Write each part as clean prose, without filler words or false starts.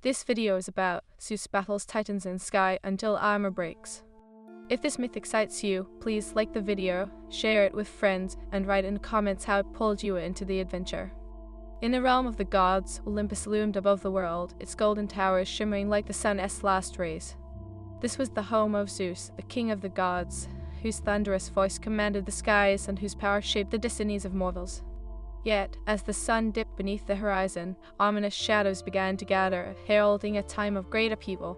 This video is about Zeus battles titans in sky until armor breaks. If this myth excites you, please like the video, share it with friends, and write in the comments how it pulled you into the adventure. In the realm of the gods, Olympus loomed above the world, its golden towers shimmering like the sun's last rays. This was the home of Zeus, the king of the gods, whose thunderous voice commanded the skies and whose power shaped the destinies of mortals. Yet, as the sun dipped beneath the horizon, ominous shadows began to gather, heralding a time of great upheaval.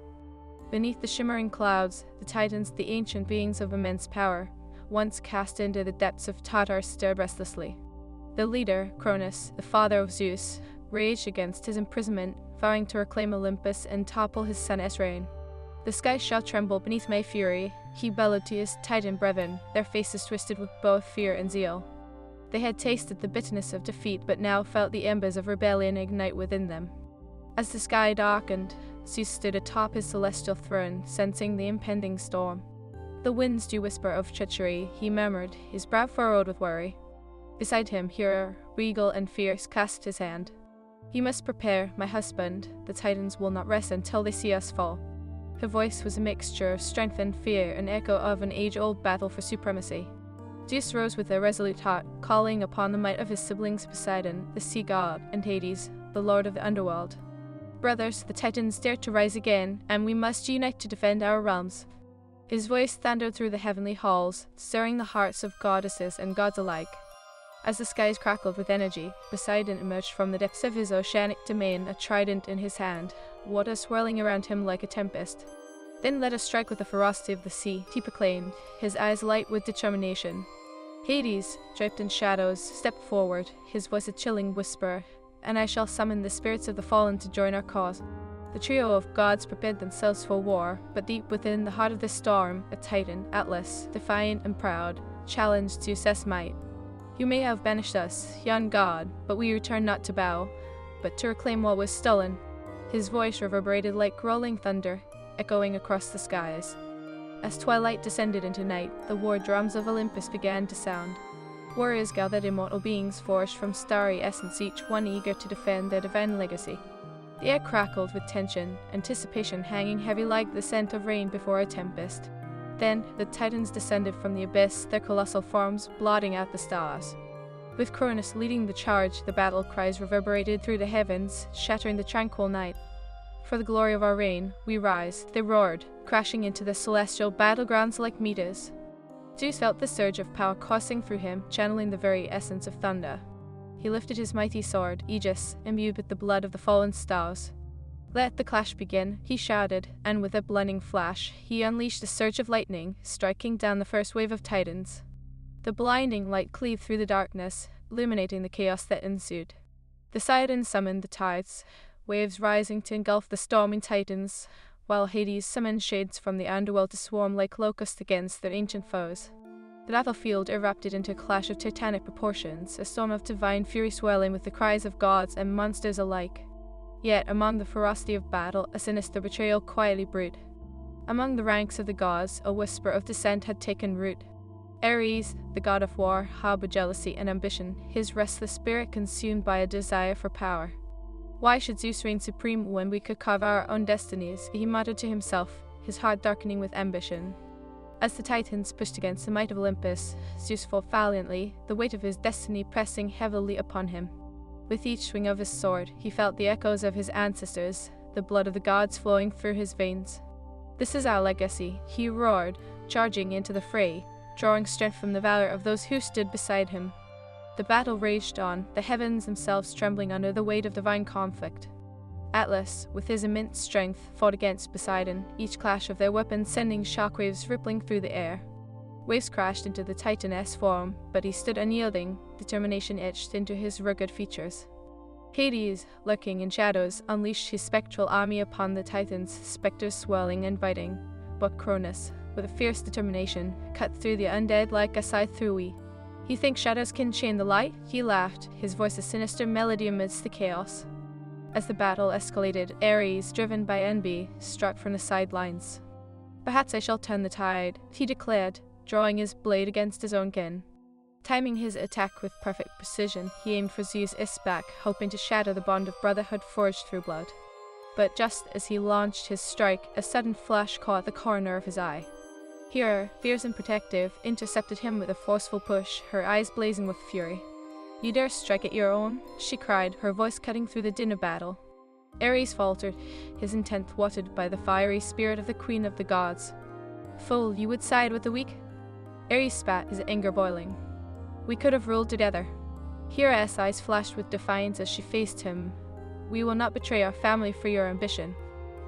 Beneath the shimmering clouds, the titans, the ancient beings of immense power, once cast into the depths of Tartarus, stirred restlessly. The leader, Cronus, the father of Zeus, raged against his imprisonment, vowing to reclaim Olympus and topple his son's reign. The sky shall tremble beneath my fury, he bellowed to his titan brethren, their faces twisted with both fear and zeal. They had tasted the bitterness of defeat, but now felt the embers of rebellion ignite within them. As the sky darkened, Zeus stood atop his celestial throne, sensing the impending storm. The winds do whisper of treachery, he murmured, his brow furrowed with worry. Beside him, Hera, regal and fierce, clasped his hand. You must prepare, my husband, the titans will not rest until they see us fall. Her voice was a mixture of strength and fear, an echo of an age-old battle for supremacy. Zeus rose with a resolute heart, calling upon the might of his siblings Poseidon, the sea god, and Hades, the lord of the underworld. Brothers, the titans dare to rise again, and we must unite to defend our realms. His voice thundered through the heavenly halls, stirring the hearts of goddesses and gods alike. As the skies crackled with energy, Poseidon emerged from the depths of his oceanic domain, a trident in his hand, water swirling around him like a tempest. Then let us strike with the ferocity of the sea, he proclaimed, his eyes light with determination. Hades, draped in shadows, stepped forward, his voice a chilling whisper, and I shall summon the spirits of the fallen to join our cause. The trio of gods prepared themselves for war, but deep within the heart of the storm, a titan, Atlas, defiant and proud, challenged Zeus' might. You may have banished us, young god, but we return not to bow, but to reclaim what was stolen. His voice reverberated like rolling thunder, echoing across the skies. As twilight descended into night, the war drums of Olympus began to sound. Warriors gathered, immortal beings forged from starry essence, each one eager to defend their divine legacy. The air crackled with tension, anticipation hanging heavy like the scent of rain before a tempest. Then the titans descended from the abyss, their colossal forms blotting out the stars. With Cronus leading the charge, the battle cries reverberated through the heavens, shattering the tranquil night. For the glory of our reign, we rise, they roared, crashing into the celestial battlegrounds like meteors. Zeus felt the surge of power coursing through him, channeling the very essence of thunder. He lifted his mighty sword, Aegis, imbued with the blood of the fallen stars. Let the clash begin, he shouted, and with a blinding flash, he unleashed a surge of lightning, striking down the first wave of titans. The blinding light cleaved through the darkness, illuminating the chaos that ensued. Poseidon summoned the tides, waves rising to engulf the storming titans, while Hades summoned shades from the underworld to swarm like locusts against their ancient foes. The battlefield erupted into a clash of titanic proportions, a storm of divine fury swelling with the cries of gods and monsters alike. Yet, among the ferocity of battle, a sinister betrayal quietly brewed. Among the ranks of the gods, a whisper of dissent had taken root. Ares, the god of war, harbored jealousy and ambition, his restless spirit consumed by a desire for power. Why should Zeus reign supreme when we could carve our own destinies? He muttered to himself, his heart darkening with ambition. As the titans pushed against the might of Olympus, Zeus fought valiantly, the weight of his destiny pressing heavily upon him. With each swing of his sword, he felt the echoes of his ancestors, the blood of the gods flowing through his veins. This is our legacy, he roared, charging into the fray, drawing strength from the valor of those who stood beside him. The battle raged on, the heavens themselves trembling under the weight of divine conflict. Atlas, with his immense strength, fought against Poseidon, each clash of their weapons sending shockwaves rippling through the air. Waves crashed into the titan's form, but he stood unyielding, determination etched into his rugged features. Hades, lurking in shadows, unleashed his spectral army upon the titans, specters swirling and biting. But Cronus, with a fierce determination, cut through the undead like a scythe through wheat. You think shadows can chain the light? He laughed, his voice a sinister melody amidst the chaos. As the battle escalated, Ares, driven by envy, struck from the sidelines. Perhaps I shall turn the tide, he declared, drawing his blade against his own kin. Timing his attack with perfect precision, he aimed for Zeus' back, hoping to shatter the bond of brotherhood forged through blood. but just as he launched his strike, a sudden flash caught the corner of his eye. Hera, fierce and protective, intercepted him with a forceful push, her eyes blazing with fury. "You dare strike at your own?" she cried, her voice cutting through the din of battle. Ares faltered, his intent thwarted by the fiery spirit of the Queen of the Gods. "Fool, you would side with the weak?" Ares spat, his anger boiling. "We could have ruled together." Hera's eyes flashed with defiance as she faced him. "We will not betray our family for your ambition."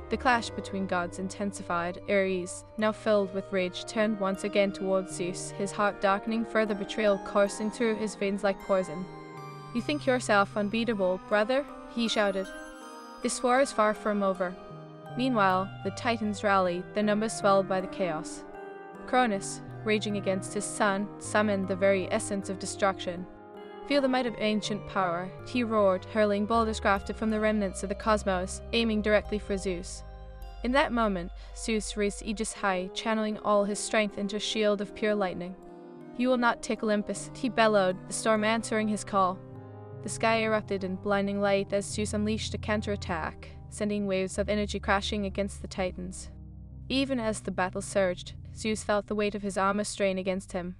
The clash between gods intensified. Ares, now filled with rage, turned once again towards Zeus, his heart darkening, further betrayal coursing through his veins like poison. "You think yourself unbeatable, brother?" he shouted. This war is far from over. Meanwhile, the Titans rallied, their numbers swelled by the chaos. Cronus, raging against his son, summoned the very essence of destruction. "Feel the might of ancient power," he roared, hurling boulders crafted from the remnants of the cosmos, aiming directly for Zeus. In that moment, Zeus raised Aegis high, channeling all his strength into a shield of pure lightning. "You will not take Olympus," he bellowed, the storm answering his call. The sky erupted in blinding light as Zeus unleashed a counterattack, sending waves of energy crashing against the Titans. Even as the battle surged, Zeus felt the weight of his armor strain against him.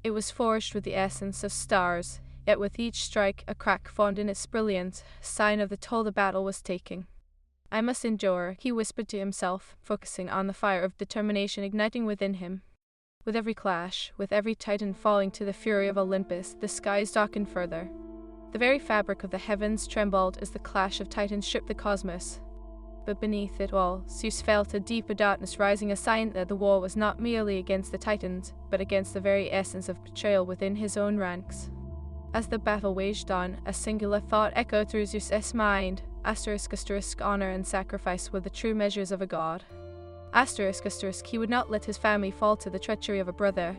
It was forged with the essence of stars, yet with each strike a crack formed in its brilliance, sign of the toll the battle was taking. "I must endure," he whispered to himself, focusing on the fire of determination igniting within him. With every clash, with every Titan falling to the fury of Olympus, the skies darkened further. The very fabric of the heavens trembled as the clash of Titans shook the cosmos. But beneath it all, Zeus felt a deeper darkness rising, a sign that the war was not merely against the Titans, but against the very essence of betrayal within his own ranks. As the battle waged on, a singular thought echoed through Zeus's mind. Honor and sacrifice were the true measures of a god. He would not let his family fall to the treachery of a brother,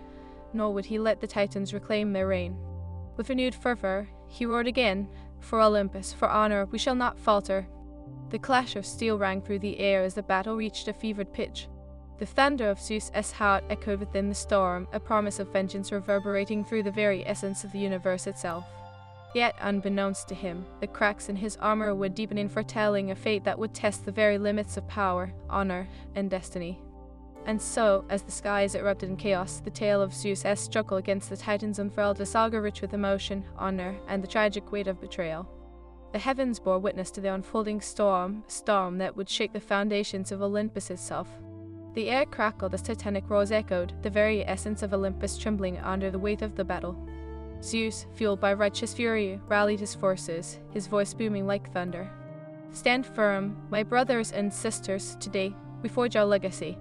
nor would he let the Titans reclaim their reign. With renewed fervor, he roared again, "For Olympus, for honor, we shall not falter." The clash of steel rang through the air as the battle reached a fevered pitch. The thunder of Zeus' heart echoed within the storm, a promise of vengeance reverberating through the very essence of the universe itself. Yet, unbeknownst to him, the cracks in his armor were deepening, foretelling a fate that would test the very limits of power, honor, and destiny. And so, as the skies erupted in chaos, the tale of Zeus' struggle against the Titans unfurled, a saga rich with emotion, honor, and the tragic weight of betrayal. The heavens bore witness to the unfolding storm, a storm that would shake the foundations of Olympus itself. The air crackled as titanic roars echoed, the very essence of Olympus trembling under the weight of the battle. Zeus, fueled by righteous fury, rallied his forces, his voice booming like thunder. "Stand firm, my brothers and sisters, today we forge our legacy."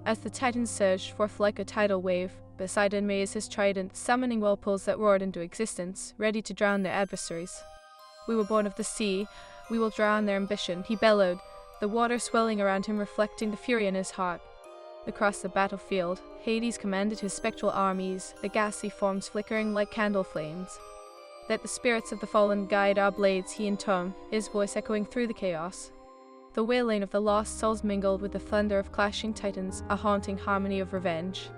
As the Titans surged forth like a tidal wave, Poseidon raised his trident, summoning whirlpools that roared into existence, ready to drown their adversaries. "We were born of the sea, we will drown their ambition," he bellowed, the water swelling around him reflecting the fury in his heart. Across the battlefield, Hades commanded his spectral armies, the ghastly forms flickering like candle flames. "Let the spirits of the fallen guide our blades," he intoned, his voice echoing through the chaos. The wailing of the lost souls mingled with the thunder of clashing Titans, a haunting harmony of revenge.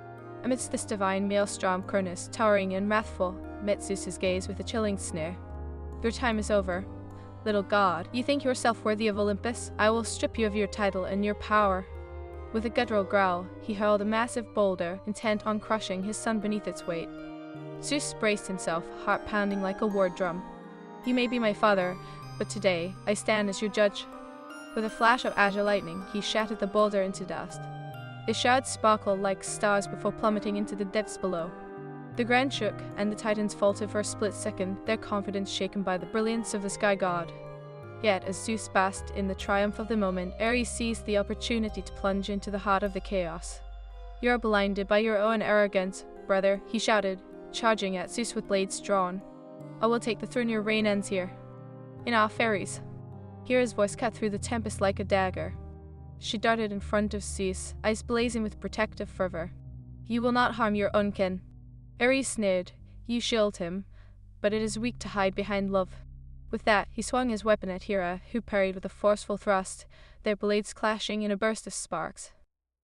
Amidst this divine maelstrom, Cronus, towering and wrathful, met Zeus's gaze with a chilling sneer. "Your time is over. Little god, you think yourself worthy of Olympus? I will strip you of your title and your power." With a guttural growl, he hurled a massive boulder, intent on crushing his son beneath its weight. Zeus braced himself, heart pounding like a war drum. "You may be my father, but today I stand as your judge." With a flash of azure lightning, he shattered the boulder into dust. Its shards sparkled like stars before plummeting into the depths below. The ground shook, and the Titans faltered for a split second, their confidence shaken by the brilliance of the sky god. Yet, as Zeus basked in the triumph of the moment, Ares seized the opportunity to plunge into the heart of the chaos. "You're blinded by your own arrogance, brother," he shouted, charging at Zeus with blades drawn. "I will take the throne. Your reign ends here. In our fairies." Hera's voice cut through the tempest like a dagger. She darted in front of Zeus, eyes blazing with protective fervor. "You will not harm your own kin." Ares sneered. "You shield him, but it is weak to hide behind love." With that, he swung his weapon at Hera, who parried with a forceful thrust, their blades clashing in a burst of sparks.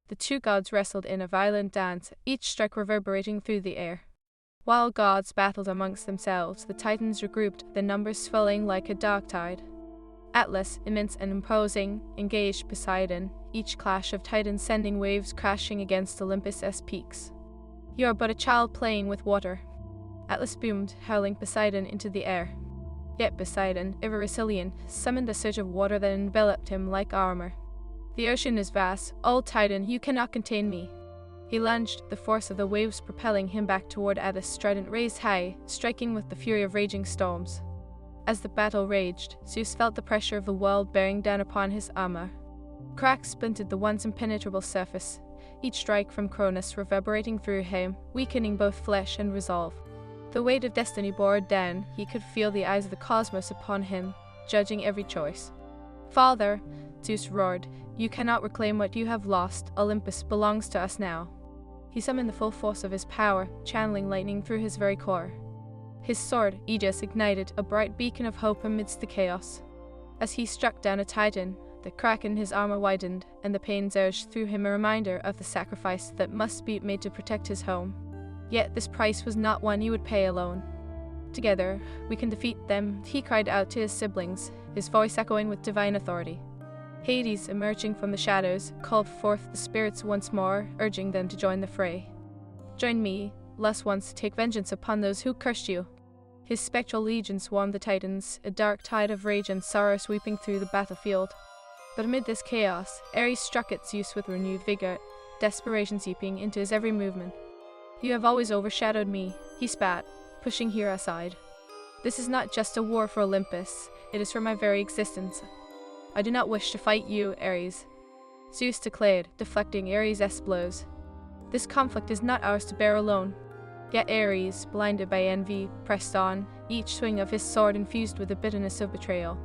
The two gods wrestled in a violent dance, each strike reverberating through the air. While gods battled amongst themselves, the Titans regrouped, their numbers swelling like a dark tide. Atlas, immense and imposing, engaged Poseidon, each clash of titans sending waves crashing against Olympus' peaks. "You are but a child playing with water." Atlas boomed, hurling Poseidon into the air. Yet Poseidon, ever resilient, summoned a surge of water that enveloped him like armor. "The ocean is vast. O Titan, you cannot contain me." He lunged, the force of the waves propelling him back toward Atlas' trident raised high, striking with the fury of raging storms. As the battle raged, Zeus felt the pressure of the world bearing down upon his armor. Cracks splintered the once impenetrable surface, each strike from Cronus reverberating through him, weakening both flesh and resolve. The weight of destiny bore down. He could feel the eyes of the cosmos upon him, judging every choice. "Father," Zeus roared, "you cannot reclaim what you have lost. Olympus belongs to us now." He summoned the full force of his power, channeling lightning through his very core. His sword, Aegis, ignited, a bright beacon of hope amidst the chaos. As he struck down a titan, the crack in his armor widened, and the pain surged through him, a reminder of the sacrifice that must be made to protect his home. Yet this price was not one he would pay alone. "Together, we can defeat them," he cried out to his siblings, his voice echoing with divine authority. Hades, emerging from the shadows, called forth the spirits once more, urging them to join the fray. "Join me, lest once take vengeance upon those who cursed you." His spectral legion swarmed the titans, a dark tide of rage and sorrow sweeping through the battlefield. But amid this chaos, Ares struck at Zeus with renewed vigor, desperation seeping into his every movement. "You have always overshadowed me," he spat, pushing Hera aside. "This is not just a war for Olympus, it is for my very existence. I do not wish to fight you, Ares," Zeus declared, deflecting Ares' blows. "This conflict is not ours to bear alone." Yet Ares, blinded by envy, pressed on, each swing of his sword infused with the bitterness of betrayal.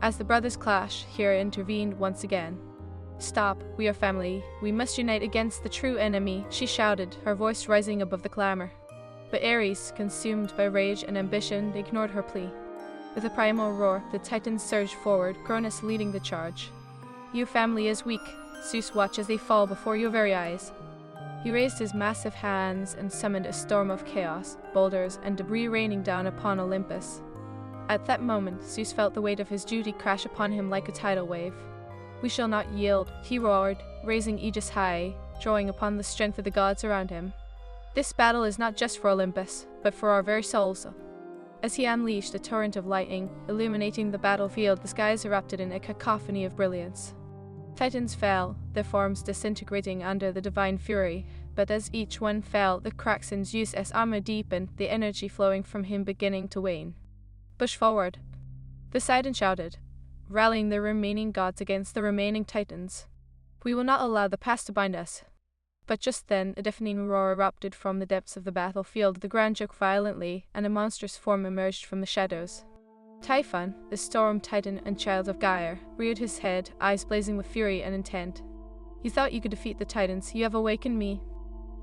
As the brothers clashed, Hera intervened once again. "Stop, we are family. We must unite against the true enemy," she shouted, her voice rising above the clamor. But Ares, consumed by rage and ambition, ignored her plea. With a primal roar, the titans surged forward, Cronus leading the charge. "Your family is weak. Zeus, watch as they fall before your very eyes." He raised his massive hands and summoned a storm of chaos, boulders and debris raining down upon Olympus. At that moment, Zeus felt the weight of his duty crash upon him like a tidal wave. "We shall not yield," he roared, raising Aegis high, drawing upon the strength of the gods around him. "This battle is not just for Olympus, but for our very souls." As he unleashed a torrent of lightning, illuminating the battlefield, the skies erupted in a cacophony of brilliance. Titans fell, their forms disintegrating under the divine fury, but as each one fell, the cracks in Zeus' armor deepened, the energy flowing from him beginning to wane. "Push forward," Poseidon shouted, rallying the remaining gods against the remaining titans. "We will not allow the past to bind us." But just then, a deafening roar erupted from the depths of the battlefield, the ground shook violently, and a monstrous form emerged from the shadows. Typhon, the storm titan and child of Gaia, reared his head, eyes blazing with fury and intent. "You thought you could defeat the titans. You have awakened me."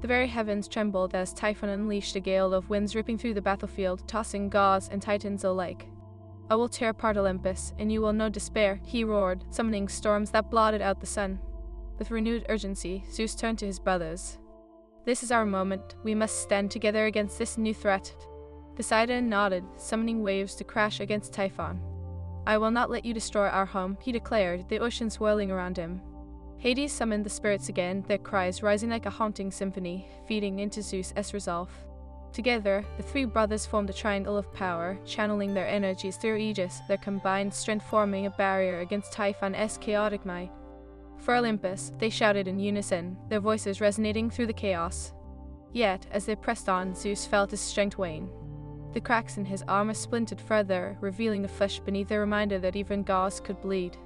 The very heavens trembled as Typhon unleashed a gale of winds ripping through the battlefield, tossing gods and titans alike. "I will tear apart Olympus, and you will know despair," he roared, summoning storms that blotted out the sun. With renewed urgency, Zeus turned to his brothers. "This is our moment. We must stand together against this new threat." Poseidon nodded, summoning waves to crash against Typhon. "I will not let you destroy our home," he declared, the ocean swirling around him. Hades summoned the spirits again, their cries rising like a haunting symphony, feeding into Zeus' resolve. Together, the three brothers formed a triangle of power, channeling their energies through Aegis, their combined strength forming a barrier against Typhon's chaotic might. "For Olympus," they shouted in unison, their voices resonating through the chaos. Yet, as they pressed on, Zeus felt his strength wane. The cracks in his armor splintered further, revealing the flesh beneath, a reminder that even gods could bleed.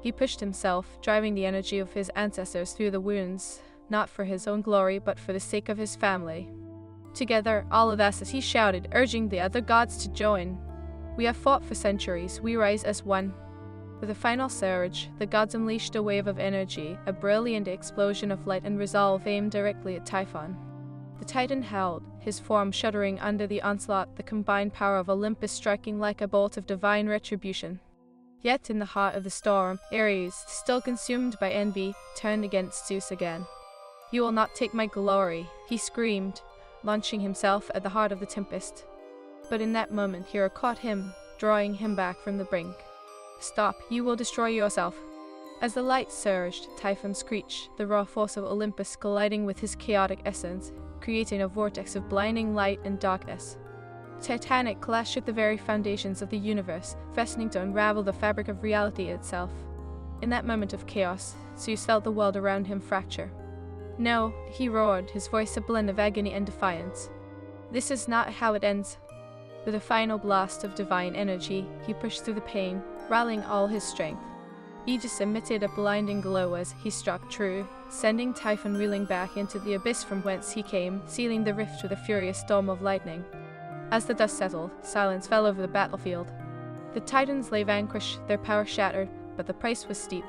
He pushed himself, driving the energy of his ancestors through the wounds, not for his own glory, but for the sake of his family. "Together, all of us," as he shouted, urging the other gods to join. "We have fought for centuries, we rise as one." With a final surge, the gods unleashed a wave of energy, a brilliant explosion of light and resolve aimed directly at Typhon. The Titan held, his form shuddering under the onslaught, the combined power of Olympus striking like a bolt of divine retribution. Yet in the heart of the storm, Ares, still consumed by envy, turned against Zeus again. "You will not take my glory," he screamed, launching himself at the heart of the tempest. But in that moment, Hera caught him, drawing him back from the brink. Stop, you will destroy yourself. As the light surged, Typhon screeched, the raw force of Olympus colliding with his chaotic essence, creating a vortex of blinding light and darkness. Titanic clashed with the very foundations of the universe, threatening to unravel the fabric of reality itself. In that moment of chaos, Zeus felt the world around him fracture. No, he roared, his voice a blend of agony and defiance. This is not how it ends. With a final blast of divine energy, he pushed through the pain, rallying all his strength. Aegis emitted a blinding glow as he struck true, sending Typhon reeling back into the abyss from whence he came, sealing the rift with a furious storm of lightning. As the dust settled, silence fell over the battlefield. The Titans lay vanquished, their power shattered, but the price was steep.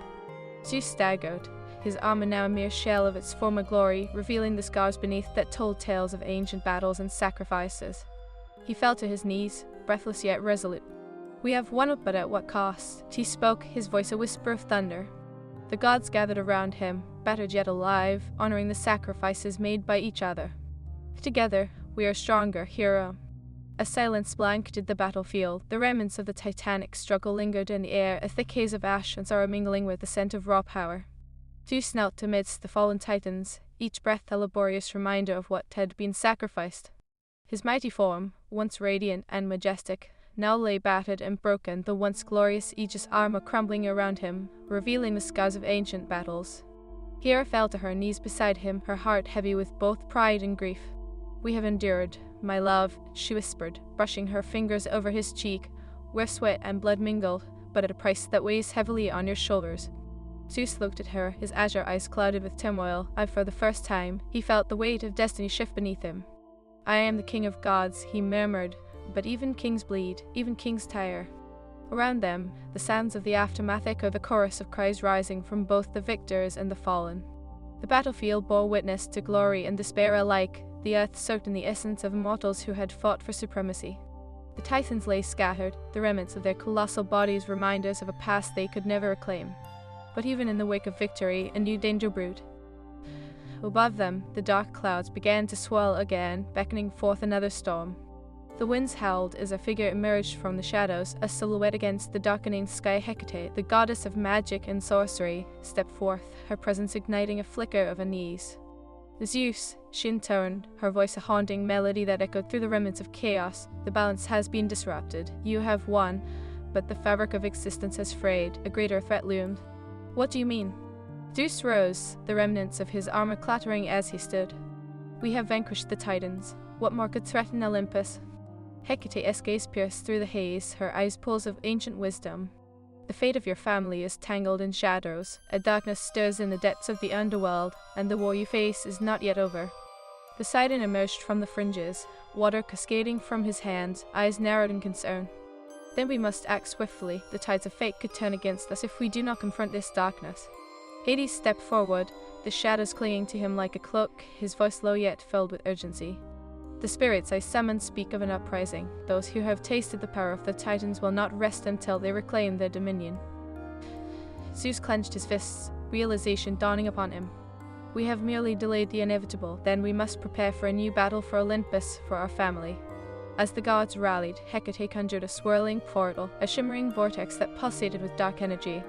Zeus staggered, his armor now a mere shell of its former glory, revealing the scars beneath that told tales of ancient battles and sacrifices. He fell to his knees, breathless yet resolute. "We have won, but at what cost?" He spoke, his voice a whisper of thunder. The gods gathered around him, battered yet alive, honoring the sacrifices made by each other. "Together, we are stronger, hero." A silence blanketed the battlefield. The remnants of the titanic struggle lingered in the air, a thick haze of ash and sorrow mingling with the scent of raw power. Zeus knelt amidst the fallen titans, each breath a laborious reminder of what had been sacrificed. His mighty form, once radiant and majestic, now lay battered and broken, the once glorious Aegis armor crumbling around him, revealing the scars of ancient battles. Hera fell to her knees beside him, her heart heavy with both pride and grief. "We have endured, my love," she whispered, brushing her fingers over his cheek, where sweat and blood mingled, but at a price that weighs heavily on your shoulders. Zeus looked at her, his azure eyes clouded with turmoil, and for the first time, he felt the weight of destiny shift beneath him. "I am the king of gods," he murmured, "but even kings bleed, even kings tire." Around them, the sounds of the aftermath echoed, the chorus of cries rising from both the victors and the fallen. The battlefield bore witness to glory and despair alike, the earth soaked in the essence of immortals who had fought for supremacy. The Titans lay scattered, the remnants of their colossal bodies reminders of a past they could never reclaim. But even in the wake of victory, a new danger brewed. Above them, the dark clouds began to swirl again, beckoning forth another storm. The winds howled as a figure emerged from the shadows, a silhouette against the darkening sky. Hecate, the goddess of magic and sorcery, stepped forth, her presence igniting a flicker of unease. "Zeus," she intoned, her voice a haunting melody that echoed through the remnants of chaos, "the balance has been disrupted. You have won, but the fabric of existence has frayed. A greater threat loomed." "What do you mean?" Zeus rose, the remnants of his armor clattering as he stood. "We have vanquished the Titans. What more could threaten Olympus?" Hecate's gaze pierced through the haze, her eyes pools of ancient wisdom. "The fate of your family is tangled in shadows. A darkness stirs in the depths of the underworld, and the war you face is not yet over." The Poseidon emerged from the fringes, water cascading from his hands, eyes narrowed in concern. "Then we must act swiftly. The tides of fate could turn against us if we do not confront this darkness." Hades stepped forward, the shadows clinging to him like a cloak, his voice low yet filled with urgency. "The spirits I summon speak of an uprising. Those who have tasted the power of the Titans will not rest until they reclaim their dominion." Zeus clenched his fists, realization dawning upon him. "We have merely delayed the inevitable, then we must prepare for a new battle for Olympus, for our family." As the gods rallied, Hecate conjured a swirling portal, a shimmering vortex that pulsated with dark energy.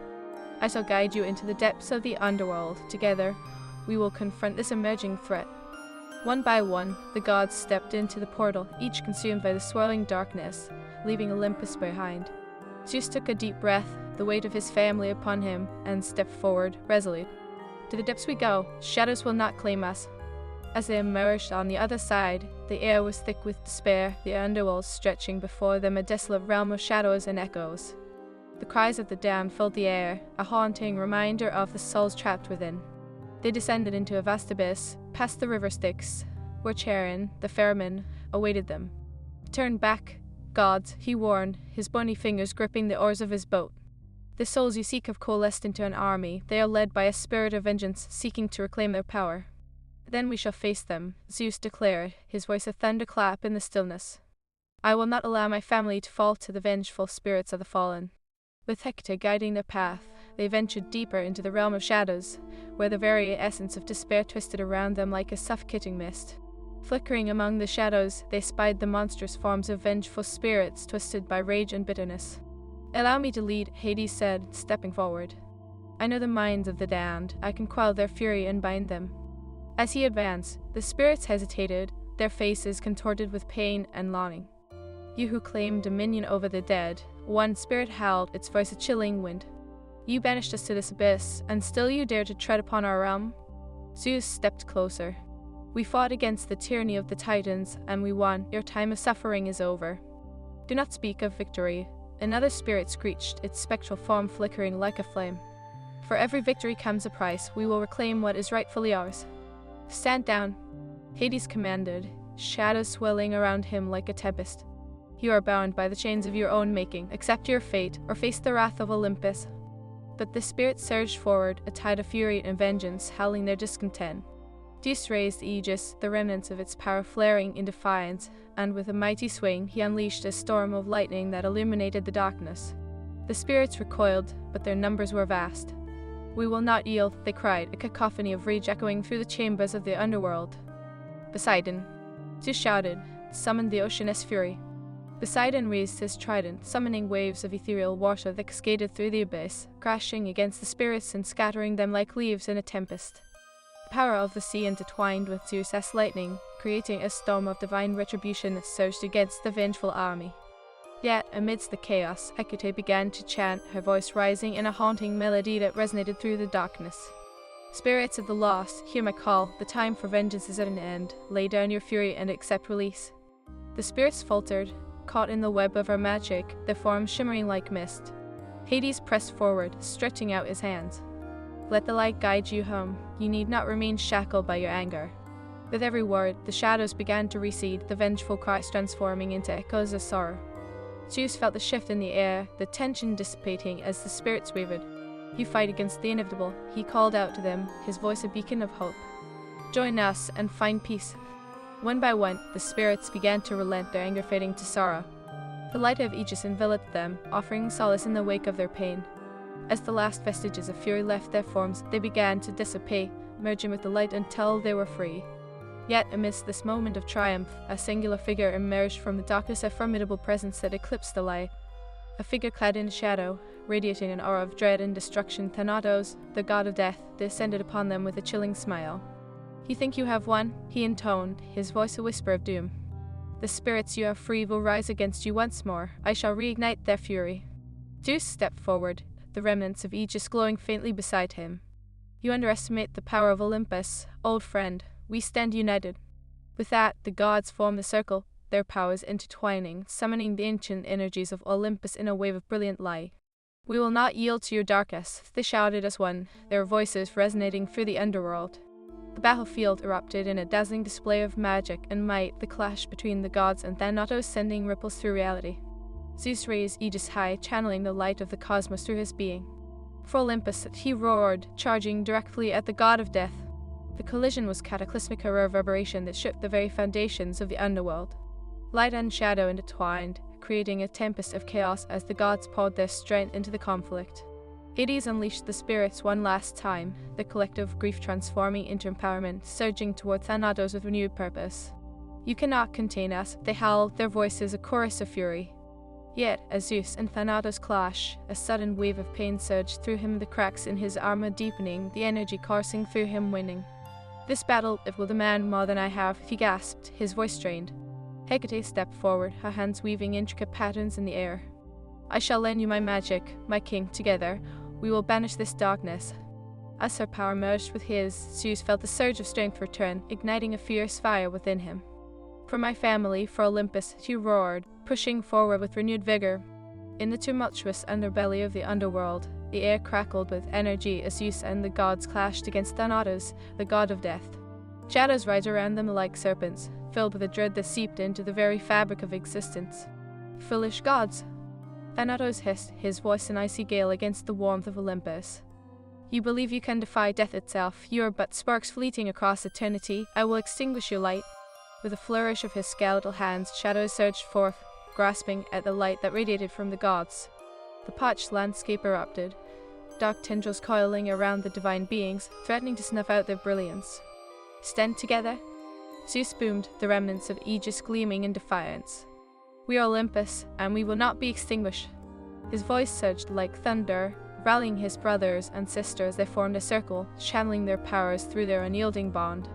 "I shall guide you into the depths of the underworld. Together, we will confront this emerging threat." One by one, the gods stepped into the portal, each consumed by the swirling darkness, leaving Olympus behind. Zeus took a deep breath, the weight of his family upon him, and stepped forward, resolute. "To the depths we go. Shadows will not claim us." As they emerged on the other side, the air was thick with despair, the underworld stretching before them a desolate realm of shadows and echoes. The cries of the damned filled the air, a haunting reminder of the souls trapped within. They descended into a vast abyss, past the river Styx, where Charon, the ferryman, awaited them. "Turn back, gods," he warned, his bony fingers gripping the oars of his boat. "The souls you seek have coalesced into an army. They are led by a spirit of vengeance, seeking to reclaim their power." "Then we shall face them," Zeus declared, his voice a thunderclap in the stillness. "I will not allow my family to fall to the vengeful spirits of the fallen." With Hecate guiding their path, they ventured deeper into the realm of shadows, where the very essence of despair twisted around them like a suffocating mist. Flickering among the shadows, they spied the monstrous forms of vengeful spirits twisted by rage and bitterness. Allow me to lead, Hades said, stepping forward. I know the minds of the damned. I can quell their fury and bind them. As he advanced, the spirits hesitated, their faces contorted with pain and longing. You who claim dominion over the dead, one spirit howled, its voice a chilling wind. You banished us to this abyss, and still you dare to tread upon our realm? Zeus stepped closer. We fought against the tyranny of the Titans, and we won. Your time of suffering is over. Do not speak of victory. Another spirit screeched, its spectral form flickering like a flame. For every victory comes a price. We will reclaim what is rightfully ours. Stand down, Hades commanded, shadows swelling around him like a tempest. You are bound by the chains of your own making. Accept your fate, or face the wrath of Olympus. But the spirits surged forward, a tide of fury and vengeance, howling their discontent. Zeus raised the aegis, the remnants of its power flaring in defiance, and with a mighty swing, he unleashed a storm of lightning that illuminated the darkness. The spirits recoiled, but their numbers were vast. We will not yield, they cried, a cacophony of rage echoing through the chambers of the underworld. Poseidon, Zeus shouted, summoned the ocean's fury. Poseidon raised his trident, summoning waves of ethereal water that cascaded through the abyss, crashing against the spirits and scattering them like leaves in a tempest. The power of the sea intertwined with Zeus's lightning, creating a storm of divine retribution that surged against the vengeful army. Yet, amidst the chaos, Hecate began to chant, her voice rising in a haunting melody that resonated through the darkness. Spirits of the lost, hear my call. The time for vengeance is at an end. Lay down your fury and accept release. The spirits faltered, caught in the web of her magic, their forms shimmering like mist. Hades pressed forward, stretching out his hands. Let the light guide you home. You need not remain shackled by your anger. With every word, the shadows began to recede, the vengeful cries transforming into echoes of sorrow. Zeus felt the shift in the air, the tension dissipating as the spirits wavered. You fight against the inevitable, he called out to them, his voice a beacon of hope. Join us and find peace. One by one, the spirits began to relent, their anger fading to sorrow. The light of Aegis enveloped them, offering solace in the wake of their pain. As the last vestiges of fury left their forms, they began to dissipate, merging with the light until they were free. Yet, amidst this moment of triumph, a singular figure emerged from the darkness, a formidable presence that eclipsed the light. A figure clad in shadow, radiating an aura of dread and destruction, Thanatos, the god of death, descended upon them with a chilling smile. You think you have won? He intoned, his voice a whisper of doom. The spirits you have freed will rise against you once more. I shall reignite their fury. Zeus stepped forward, the remnants of Aegis glowing faintly beside him. You underestimate the power of Olympus, old friend. We stand united. With that, the gods formed a circle, their powers intertwining, summoning the ancient energies of Olympus in a wave of brilliant light. We will not yield to your darkness, they shouted as one, their voices resonating through the underworld. The battlefield erupted in a dazzling display of magic and might, the clash between the gods and Thanatos sending ripples through reality. Zeus raised Aegis high, channeling the light of the cosmos through his being. For Olympus, he roared, charging directly at the god of death. The collision was cataclysmic, a reverberation that shook the very foundations of the underworld. Light and shadow intertwined, creating a tempest of chaos as the gods poured their strength into the conflict. Hades unleashed the spirits one last time, the collective grief transforming into empowerment, surging toward Thanatos with renewed purpose. You cannot contain us, they howled, their voices a chorus of fury. Yet, as Zeus and Thanatos clash, a sudden wave of pain surged through him, the cracks in his armor deepening, the energy coursing through him winning. This battle, it will demand more than I have, he gasped, his voice strained. Hecate stepped forward, her hands weaving intricate patterns in the air. I shall lend you my magic, my king, together. We will banish this darkness. As her power merged with his, Zeus felt a surge of strength return, igniting a fierce fire within him. For my family, for Olympus, he roared, pushing forward with renewed vigor. In the tumultuous underbelly of the underworld, the air crackled with energy as Zeus and the gods clashed against Thanatos, the god of death. Shadows rise around them like serpents, filled with a dread that seeped into the very fabric of existence. Foolish gods! Thanatos hissed, his voice an icy gale against the warmth of Olympus. You believe you can defy death itself. You are but sparks fleeting across eternity. I will extinguish your light. With a flourish of his skeletal hands, shadows surged forth, grasping at the light that radiated from the gods. The parched landscape erupted, dark tendrils coiling around the divine beings, threatening to snuff out their brilliance. Stand together? Zeus boomed, the remnants of Aegis gleaming in defiance. We are Olympus, and we will not be extinguished. His voice surged like thunder, rallying his brothers and sisters. They formed a circle, channeling their powers through their unyielding bond.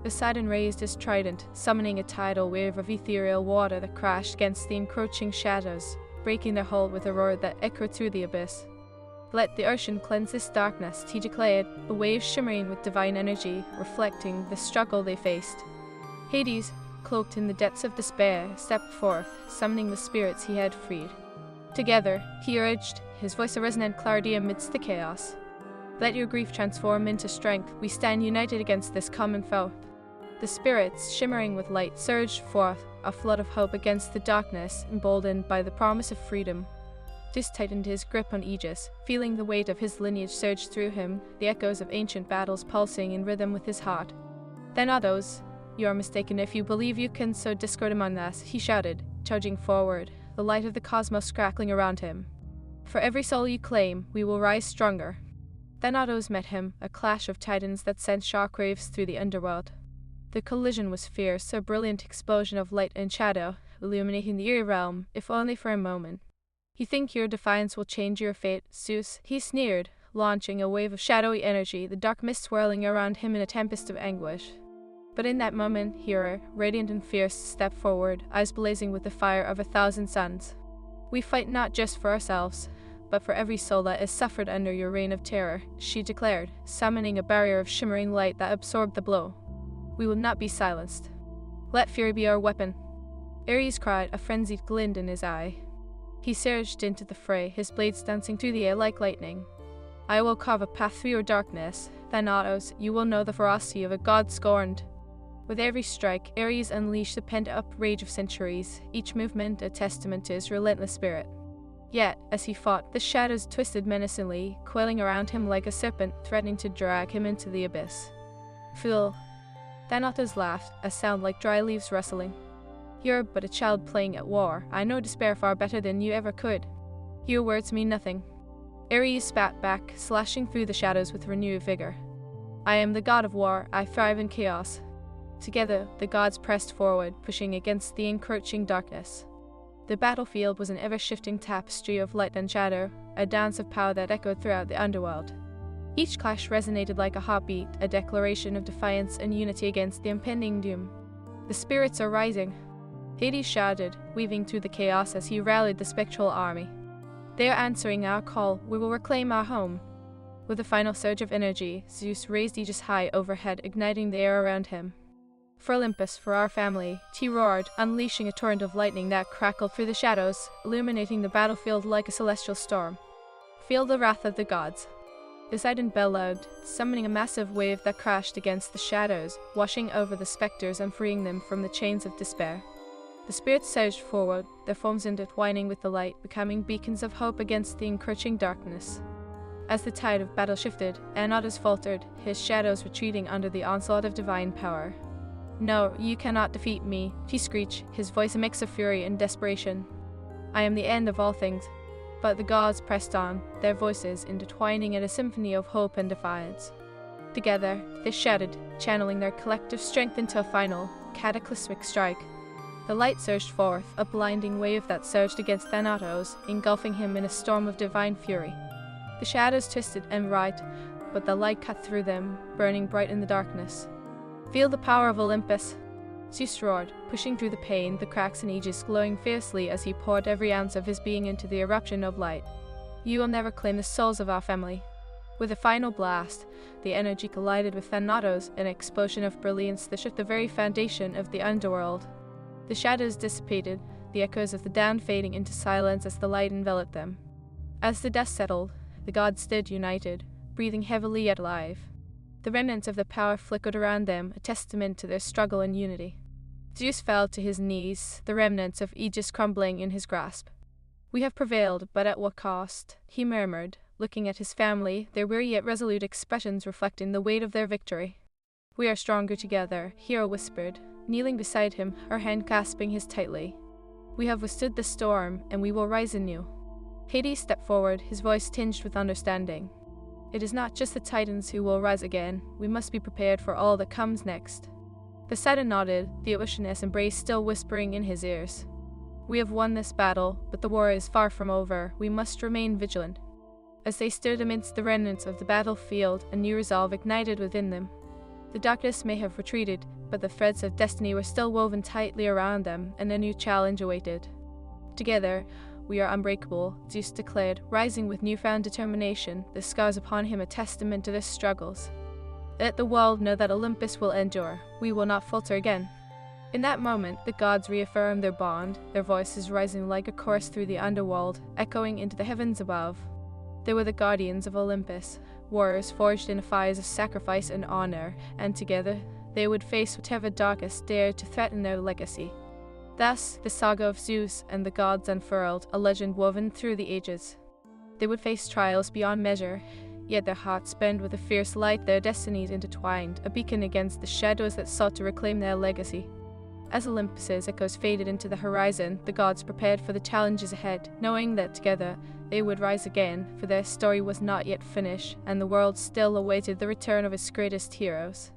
Poseidon raised his trident, summoning a tidal wave of ethereal water that crashed against the encroaching shadows, breaking their hold with a roar that echoed through the abyss. "Let the ocean cleanse this darkness," he declared, the waves shimmering with divine energy, reflecting the struggle they faced. Hades, cloaked in the depths of despair, stepped forth, summoning the spirits he had freed. Together, he urged, his voice a resonant clarity amidst the chaos. "Let your grief transform into strength. We stand united against this common foe." The spirits, shimmering with light, surged forth, a flood of hope against the darkness, emboldened by the promise of freedom. Zeus tightened his grip on Aegis, feeling the weight of his lineage surge through him, the echoes of ancient battles pulsing in rhythm with his heart. "Thanatos, you are mistaken if you believe you can sow discord among us," he shouted, charging forward, the light of the cosmos crackling around him. "For every soul you claim, we will rise stronger." Thanatos met him, a clash of titans that sent shockwaves through the underworld. The collision was fierce, a brilliant explosion of light and shadow, illuminating the eerie realm, if only for a moment. "You think your defiance will change your fate, Zeus?" he sneered, launching a wave of shadowy energy, the dark mist swirling around him in a tempest of anguish. But in that moment, Hera, radiant and fierce, stepped forward, eyes blazing with the fire of 1,000 suns. "We fight not just for ourselves, but for every soul that has suffered under your reign of terror," she declared, summoning a barrier of shimmering light that absorbed the blow. "We will not be silenced. Let fury be our weapon." Ares cried, a frenzied glint in his eye. He surged into the fray, his blades dancing through the air like lightning. "I will carve a path through your darkness. Thanatos, you will know the ferocity of a god scorned." With every strike, Ares unleashed the pent-up rage of centuries, each movement a testament to his relentless spirit. Yet, as he fought, the shadows twisted menacingly, coiling around him like a serpent, threatening to drag him into the abyss. "Fool." Thanatos laughed, a sound like dry leaves rustling. "You're but a child playing at war. I know despair far better than you ever could. Your words mean nothing." Ares spat back, slashing through the shadows with renewed vigor. "I am the god of war. I thrive in chaos." Together, the gods pressed forward, pushing against the encroaching darkness. The battlefield was an ever-shifting tapestry of light and shadow, a dance of power that echoed throughout the underworld. Each clash resonated like a heartbeat, a declaration of defiance and unity against the impending doom. "The spirits are rising," Hades shouted, weaving through the chaos as he rallied the spectral army. "They are answering our call. We will reclaim our home." With a final surge of energy, Zeus raised Aegis high overhead, igniting the air around him. "For Olympus, for our family," he roared, unleashing a torrent of lightning that crackled through the shadows, illuminating the battlefield like a celestial storm. "Feel the wrath of the gods." Poseidon bellowed, summoning a massive wave that crashed against the shadows, washing over the specters and freeing them from the chains of despair. The spirits surged forward, their forms intertwining with the light, becoming beacons of hope against the encroaching darkness. As the tide of battle shifted, Thanatos faltered, his shadows retreating under the onslaught of divine power. "No, you cannot defeat me," he screeched, his voice a mix of fury and desperation. "I am the end of all things." But the gods pressed on, their voices intertwining in a symphony of hope and defiance. Together, they shouted, channeling their collective strength into a final, cataclysmic strike. The light surged forth, a blinding wave that surged against Thanatos, engulfing him in a storm of divine fury. The shadows twisted and writhed, but the light cut through them, burning bright in the darkness. "Feel the power of Olympus!" Zeus roared, pushing through the pain, the cracks in Aegis glowing fiercely as he poured every ounce of his being into the eruption of light. "You will never claim the souls of our family." With a final blast, the energy collided with Thanatos, an explosion of brilliance that shook the very foundation of the underworld. The shadows dissipated, the echoes of the damned fading into silence as the light enveloped them. As the dust settled, the gods stood united, breathing heavily yet alive. The remnants of the power flickered around them, a testament to their struggle and unity. Zeus fell to his knees, the remnants of Aegis crumbling in his grasp. "We have prevailed, but at what cost?" he murmured, looking at his family, their weary yet resolute expressions reflecting the weight of their victory. "We are stronger together," Hera whispered, kneeling beside him, her hand clasping his tightly. "We have withstood the storm, and we will rise anew." Hades stepped forward, his voice tinged with understanding. "It is not just the titans who will rise again. We must be prepared for all that comes next." Poseidon nodded, the ocean's embrace still whispering in his ears. We have won this battle, but the war is far from over. We must remain vigilant." As they stood amidst the remnants of the battlefield, a new resolve ignited within them. The darkness may have retreated, but the threads of destiny were still woven tightly around them, and a new challenge awaited. "Together, we are unbreakable," Zeus declared, rising with newfound determination, the scars upon him a testament to their struggles. "Let the world know that Olympus will endure. We will not falter again." In that moment, the gods reaffirmed their bond, their voices rising like a chorus through the underworld, echoing into the heavens above. They were the guardians of Olympus, warriors forged in fires of sacrifice and honor, and together they would face whatever darkness dared to threaten their legacy. Thus, the saga of Zeus and the gods unfurled, a legend woven through the ages. They would face trials beyond measure, yet their hearts burned with a fierce light, their destinies intertwined, a beacon against the shadows that sought to reclaim their legacy. As Olympus's echoes faded into the horizon, the gods prepared for the challenges ahead, knowing that together they would rise again, for their story was not yet finished, and the world still awaited the return of its greatest heroes.